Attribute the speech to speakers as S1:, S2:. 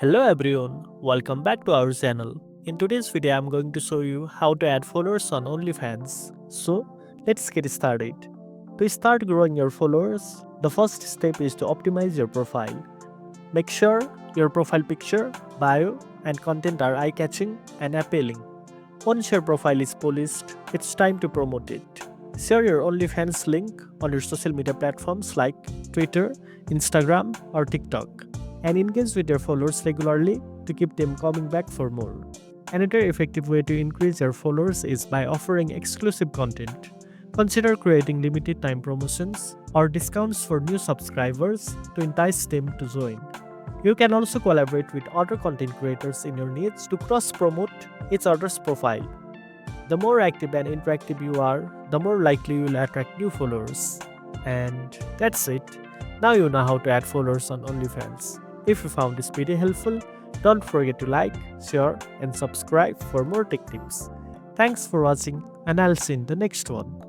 S1: Hello everyone, welcome back to our channel. In today's video, I'm going to show you how to add followers on OnlyFans. So, let's get started. To start growing your followers, the first step is to optimize your profile. Make sure your profile picture, bio, and content are eye-catching and appealing. Once your profile is polished, it's time to promote it. Share your OnlyFans link on your social media platforms like Twitter, Instagram, or TikTok, and engage with your followers regularly to keep them coming back for more. Another effective way to increase your followers is by offering exclusive content. Consider creating limited time promotions or discounts for new subscribers to entice them to join. You can also collaborate with other content creators in your niche to cross promote each other's profile. The more active and interactive you are, the more likely you will attract new followers. And that's it. Now you know how to add followers on OnlyFans. If you found this video helpful, don't forget to like, share, and subscribe for more tech tips. Thanks for watching, and I'll see you in the next one.